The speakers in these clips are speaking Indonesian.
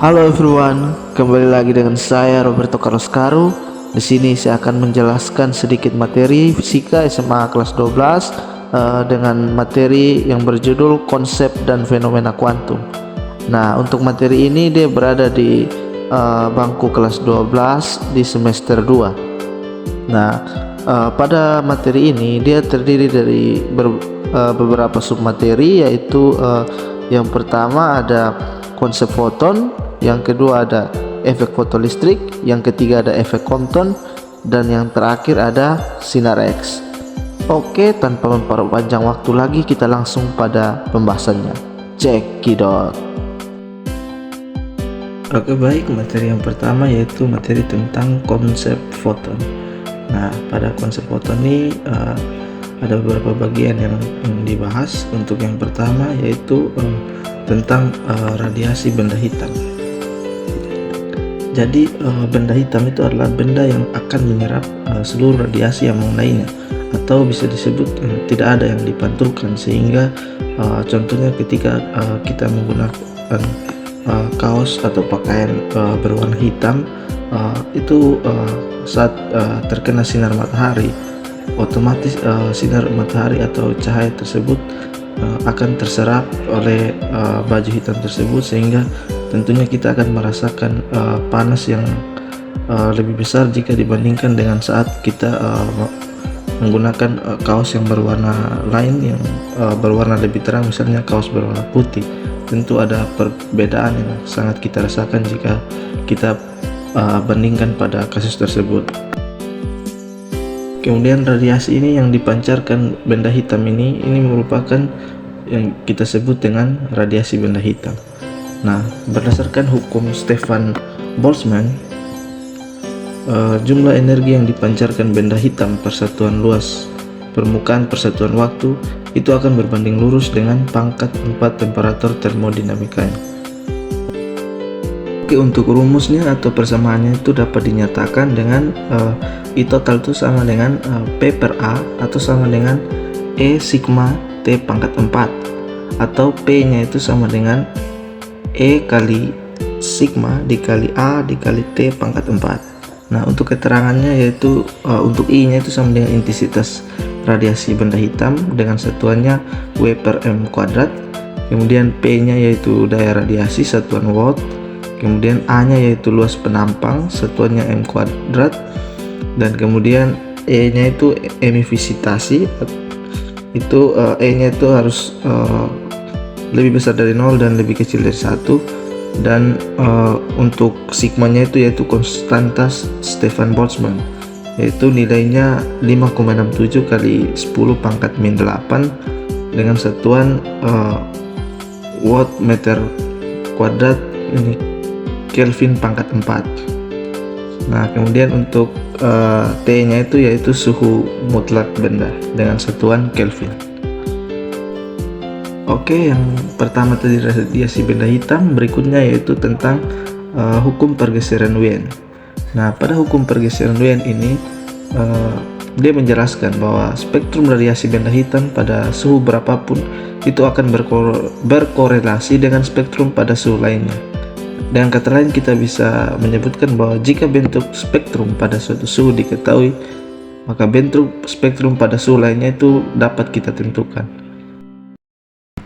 Halo everyone, kembali lagi dengan saya Roberto Carlos Caro. Di sini saya akan menjelaskan sedikit materi fisika SMA kelas 12 dengan materi yang berjudul konsep dan fenomena kuantum. Nah, untuk materi ini dia berada di bangku kelas 12 di semester 2. Nah, pada materi ini dia terdiri dari beberapa submateri, yaitu yang pertama ada konsep foton, yang kedua ada efek fotolistrik, yang ketiga ada efek Compton, dan yang terakhir ada sinar X. Oke, tanpa memperpanjang waktu lagi, kita langsung pada pembahasannya. Cekidot. Oke, baik, materi yang pertama yaitu materi tentang konsep foton. Nah, pada konsep foton ini ada beberapa bagian yang dibahas. Untuk yang pertama yaitu tentang radiasi benda hitam. Jadi benda hitam itu adalah benda yang akan menyerap seluruh radiasi yang mengenainya, atau bisa disebut tidak ada yang dipantulkan, sehingga contohnya ketika kita menggunakan kaos atau pakaian berwarna hitam, itu saat terkena sinar matahari, otomatis sinar matahari atau cahaya tersebut akan terserap oleh baju hitam tersebut, sehingga tentunya kita akan merasakan panas yang lebih besar jika dibandingkan dengan saat kita menggunakan kaos yang berwarna lain, yang berwarna lebih terang, misalnya kaos berwarna putih. Tentu ada perbedaan yang sangat kita rasakan jika kita bandingkan pada kasus tersebut. Kemudian radiasi ini yang dipancarkan benda hitam ini merupakan yang kita sebut dengan radiasi benda hitam. Nah, berdasarkan hukum Stefan Boltzmann, jumlah energi yang dipancarkan benda hitam per satuan luas permukaan per satuan waktu itu akan berbanding lurus dengan pangkat 4 temperatur termodinamikanya. Oke, untuk rumusnya atau persamaannya itu dapat dinyatakan dengan I total itu sama dengan P per A, atau sama dengan E sigma T pangkat 4, atau P nya itu sama dengan E kali sigma dikali A dikali T pangkat 4. Nah, untuk keterangannya yaitu untuk I nya itu sama dengan intensitas radiasi benda hitam dengan satuannya W per M kuadrat. Kemudian P nya yaitu daya radiasi satuan watt. Kemudian A nya yaitu luas penampang satuannya M kuadrat. Dan kemudian E nya itu emivisitasi, itu E nya itu harus lebih besar dari 0 dan lebih kecil dari 1. Dan untuk sigmanya itu yaitu konstanta Stefan Boltzmann, yaitu nilainya 5,67 kali 10 pangkat min 8 dengan satuan watt meter kuadrat ini Kelvin pangkat 4. Nah, kemudian untuk T nya itu yaitu suhu mutlak benda dengan satuan Kelvin. Oke, yang pertama tadi radiasi benda hitam, berikutnya yaitu tentang hukum pergeseran Wien. Nah, pada hukum pergeseran Wien ini dia menjelaskan bahwa spektrum radiasi benda hitam pada suhu berapapun itu akan berkorelasi dengan spektrum pada suhu lainnya. Dengan kata lain, kita bisa menyebutkan bahwa jika bentuk spektrum pada suatu suhu diketahui, maka bentuk spektrum pada suhu lainnya itu dapat kita tentukan.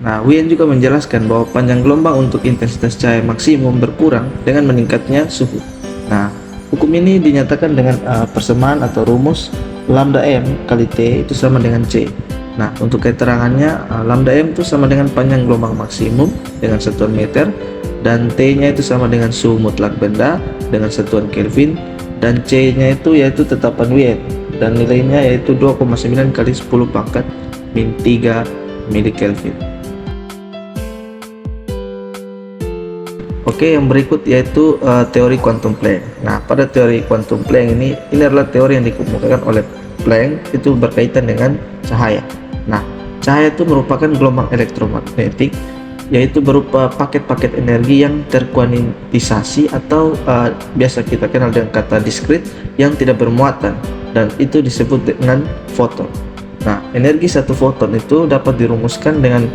Nah, Wien juga menjelaskan bahwa panjang gelombang untuk intensitas cahaya maksimum berkurang dengan meningkatnya suhu. Nah, hukum ini dinyatakan dengan persamaan atau rumus lambda M kali T itu sama dengan C. Nah, untuk keterangannya, lambda M itu sama dengan panjang gelombang maksimum dengan satuan meter, dan T nya itu sama dengan suhu mutlak benda dengan satuan Kelvin, dan C nya itu yaitu tetapan Wien, dan nilainya yaitu 2,9 kali 10 pangkat min 3 mili-Kelvin. Oke, yang berikut yaitu teori quantum Planck. Nah, pada teori quantum Planck ini adalah teori yang dikemukakan oleh Planck, itu berkaitan dengan cahaya. Nah, cahaya itu merupakan gelombang elektromagnetik, yaitu berupa paket-paket energi yang terkuantitisasi atau biasa kita kenal dengan kata diskrit yang tidak bermuatan, dan itu disebut dengan foton. Nah, energi satu foton itu dapat dirumuskan dengan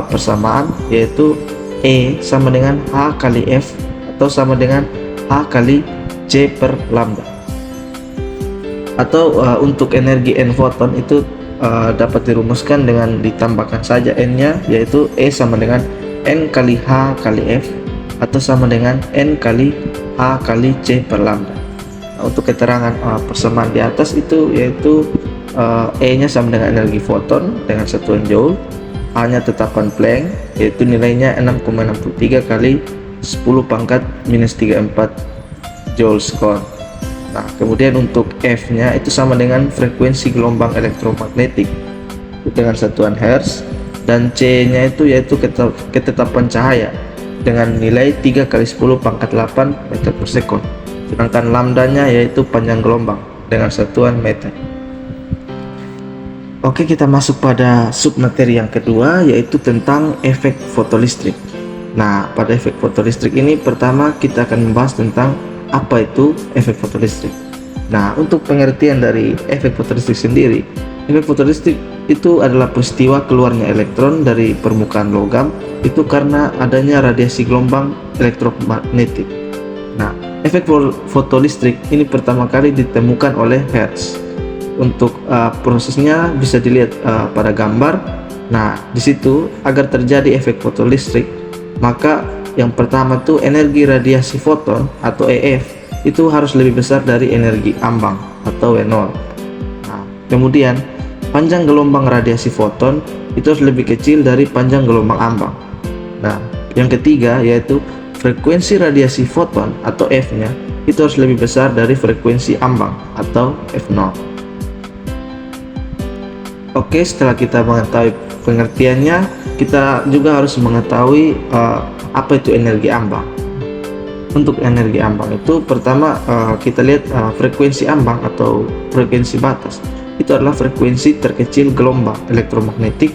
persamaan, yaitu E sama dengan H kali F atau sama dengan H kali C per lambda. Atau untuk energi N foton itu dapat dirumuskan dengan ditambahkan saja N-nya, yaitu E sama dengan N kali H kali F atau sama dengan N kali H kali C per lambda. Nah, untuk keterangan persamaan di atas itu yaitu E-nya sama dengan energi foton dengan satuan joule, H-nya tetapan Planck yaitu nilainya 6,63 kali 10 pangkat minus 34 joule sekon. Nah, kemudian untuk F-nya itu sama dengan frekuensi gelombang elektromagnetik dengan satuan Hertz, dan C-nya itu yaitu ketetapan cahaya dengan nilai 3 kali 10 pangkat 8 meter per sekon. Sedangkan lambdanya yaitu panjang gelombang dengan satuan meter. Oke, kita masuk pada submateri yang kedua, yaitu tentang efek fotolistrik. Nah, pada efek fotolistrik ini pertama kita akan membahas tentang apa itu efek fotolistrik. Nah, untuk pengertian dari efek fotolistrik sendiri, efek fotolistrik itu adalah peristiwa keluarnya elektron dari permukaan logam itu karena adanya radiasi gelombang elektromagnetik. Nah, efek fotolistrik ini pertama kali ditemukan oleh Hertz. Untuk prosesnya bisa dilihat pada gambar. Nah, di situ agar terjadi efek fotolistrik, maka yang pertama tuh energi radiasi foton atau EF itu harus lebih besar dari energi ambang atau W0. Nah, kemudian panjang gelombang radiasi foton itu harus lebih kecil dari panjang gelombang ambang. Nah, yang ketiga yaitu frekuensi radiasi foton atau F-nya itu harus lebih besar dari frekuensi ambang atau F0. Oke, setelah kita mengetahui pengertiannya, kita juga harus mengetahui apa itu energi ambang. Untuk energi ambang itu pertama kita lihat frekuensi ambang atau frekuensi batas. Itu adalah frekuensi terkecil gelombang elektromagnetik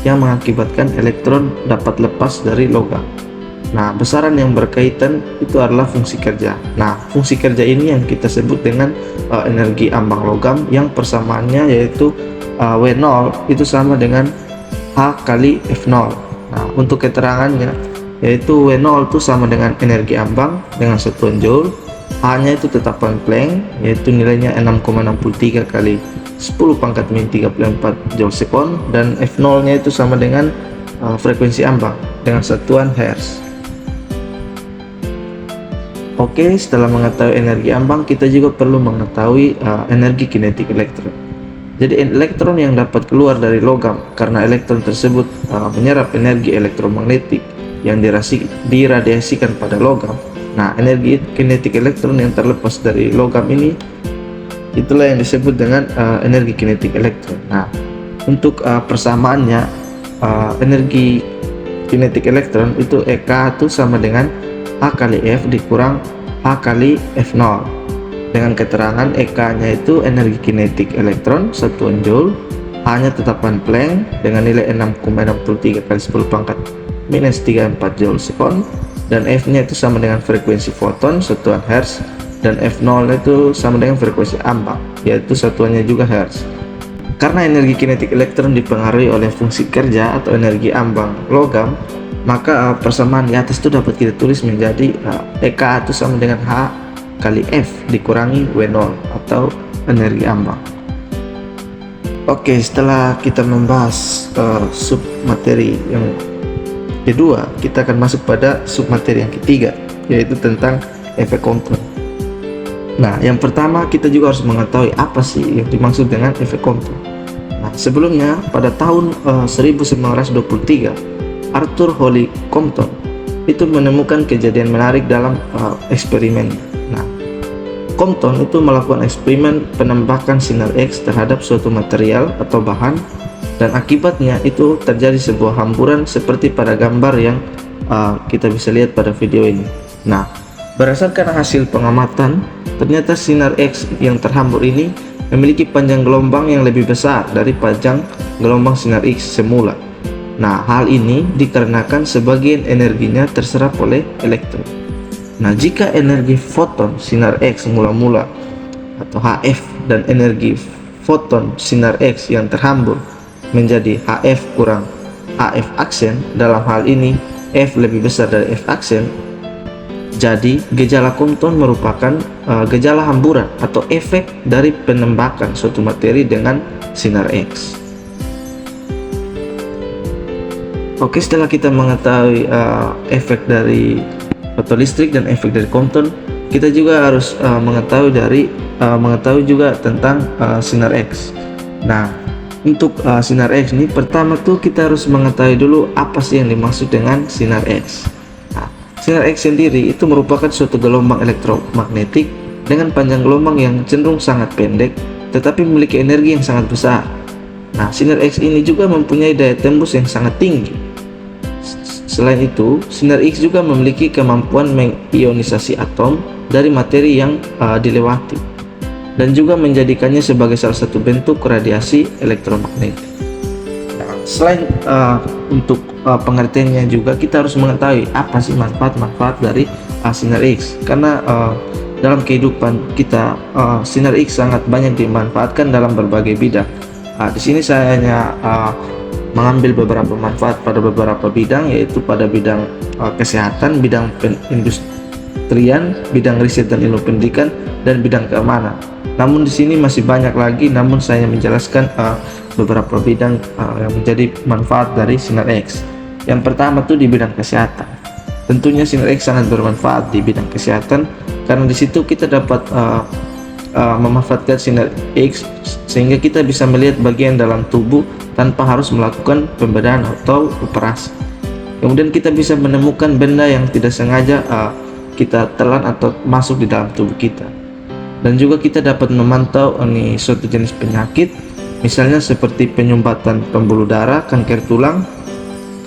yang mengakibatkan elektron dapat lepas dari logam. Nah, besaran yang berkaitan itu adalah fungsi kerja. Nah, fungsi kerja ini yang kita sebut dengan energi ambang logam, yang persamaannya yaitu W0 itu sama dengan H kali F0. Nah, untuk keterangannya yaitu W0 itu sama dengan energi ambang dengan satuan joule, H-nya itu tetapan Planck yaitu nilainya 6,63 kali 10 pangkat min 34 joule sekon, dan F0-nya itu sama dengan frekuensi ambang dengan satuan Hertz. Oke, setelah mengetahui energi ambang, kita juga perlu mengetahui energi kinetik elektron. Jadi elektron yang dapat keluar dari logam karena elektron tersebut menyerap energi elektromagnetik yang diradiasikan pada logam. Nah, energi kinetik elektron yang terlepas dari logam ini itulah yang disebut dengan energi kinetik elektron. Nah, untuk persamaannya energi kinetik elektron itu EK itu sama dengan H kali F dikurang H kali F0. Dengan keterangan EK-nya itu energi kinetik elektron satuan joule, H-nya tetapan Planck dengan nilai 6,63 kali 10 pangkat minus 34 joule sekon, dan F-nya itu sama dengan frekuensi foton satuan Hertz, dan F0 itu sama dengan frekuensi ambang yaitu satuannya juga Hertz. Karena energi kinetik elektron dipengaruhi oleh fungsi kerja atau energi ambang logam, maka persamaan di atas itu dapat kita tulis menjadi EK itu sama dengan H kali F dikurangi W0 atau energi ambang. Oke, setelah kita membahas submateri yang kedua, kita akan masuk pada submateri yang ketiga, yaitu tentang efek Compton. Nah, yang pertama kita juga harus mengetahui apa sih yang dimaksud dengan efek Compton. Nah, sebelumnya pada tahun 1923 Arthur Holly Compton itu menemukan kejadian menarik dalam eksperimennya. Nah, Compton itu melakukan eksperimen penembakan sinar X terhadap suatu material atau bahan, dan akibatnya itu terjadi sebuah hamburan seperti pada gambar yang kita bisa lihat pada video ini. Nah, berdasarkan hasil pengamatan, ternyata sinar X yang terhambur ini memiliki panjang gelombang yang lebih besar dari panjang gelombang sinar X semula. Nah, hal ini dikarenakan sebagian energinya terserap oleh elektron. Nah, jika energi foton sinar X mula-mula atau HF dan energi foton sinar X yang terhambur menjadi HF kurang HF aksen, dalam hal ini F lebih besar dari F aksen, Jadi, gejala Compton merupakan gejala hamburan atau efek dari penembakan suatu materi dengan sinar X. Oke, setelah kita mengetahui efek dari fotolistrik dan efek dari Compton, kita juga harus mengetahui juga tentang sinar X. Nah, untuk sinar X ini, pertama tuh kita harus mengetahui dulu apa sih yang dimaksud dengan sinar X. Sinar X sendiri itu merupakan suatu gelombang elektromagnetik dengan panjang gelombang yang cenderung sangat pendek tetapi memiliki energi yang sangat besar. Nah, sinar X ini juga mempunyai daya tembus yang sangat tinggi. Selain itu, sinar X juga memiliki kemampuan mengionisasi atom dari materi yang dilewati dan juga menjadikannya sebagai salah satu bentuk radiasi elektromagnetik. Selain untuk pengertiannya juga, kita harus mengetahui apa sih manfaat-manfaat dari sinar X, karena dalam kehidupan kita sinar X sangat banyak dimanfaatkan dalam berbagai bidang. Di sini saya hanya mengambil beberapa manfaat pada beberapa bidang, yaitu pada bidang kesehatan, bidang perindustrian, bidang riset dan ilmu pendidikan, dan bidang keamanan. Namun di sini masih banyak lagi, namun saya menjelaskan beberapa bidang yang menjadi manfaat dari sinar X. Yang pertama tuh di bidang kesehatan. Tentunya sinar X sangat bermanfaat di bidang kesehatan karena di situ kita dapat memanfaatkan sinar X sehingga kita bisa melihat bagian dalam tubuh tanpa harus melakukan pembedahan atau operasi. Kemudian kita bisa menemukan benda yang tidak sengaja kita telan atau masuk di dalam tubuh kita. Dan juga kita dapat memantau suatu jenis penyakit, misalnya seperti penyumbatan pembuluh darah, kanker tulang,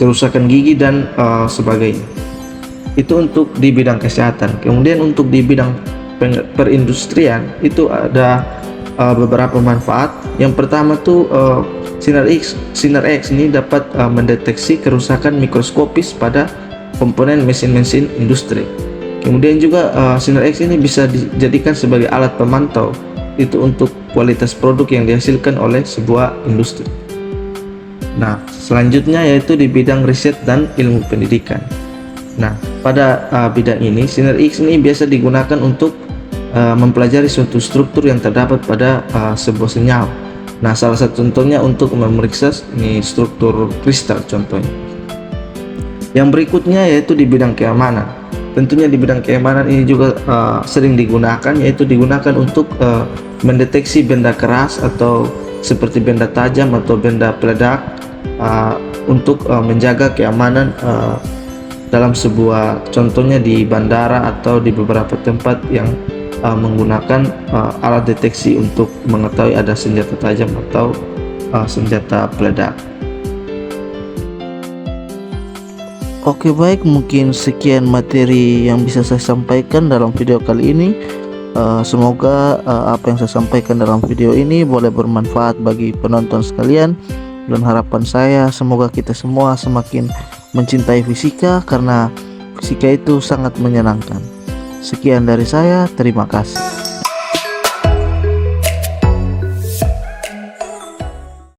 kerusakan gigi, dan sebagainya. Itu untuk di bidang kesehatan. Kemudian untuk di bidang perindustrian itu ada beberapa manfaat. Yang pertama tuh sinar X ini dapat mendeteksi kerusakan mikroskopis pada komponen mesin-mesin industri. Kemudian juga sinar X ini bisa dijadikan sebagai alat pemantau itu untuk kualitas produk yang dihasilkan oleh sebuah industri. Nah, selanjutnya yaitu di bidang riset dan ilmu pendidikan. Nah, pada bidang ini sinar X ini biasa digunakan untuk mempelajari suatu struktur yang terdapat pada sebuah senyawa. Nah, salah satu contohnya untuk memeriksa struktur kristal contohnya. Yang berikutnya yaitu di bidang keamanan. Tentunya di bidang keamanan ini juga sering digunakan, yaitu digunakan untuk mendeteksi benda keras atau seperti benda tajam atau benda peledak untuk menjaga keamanan dalam sebuah, contohnya di bandara atau di beberapa tempat yang menggunakan alat deteksi untuk mengetahui ada senjata tajam atau senjata peledak. Oke, baik, mungkin sekian materi yang bisa saya sampaikan dalam video kali ini. Semoga apa yang saya sampaikan dalam video ini boleh bermanfaat bagi penonton sekalian, dan harapan saya semoga kita semua semakin mencintai fisika karena fisika itu sangat menyenangkan. Sekian dari saya, terima kasih.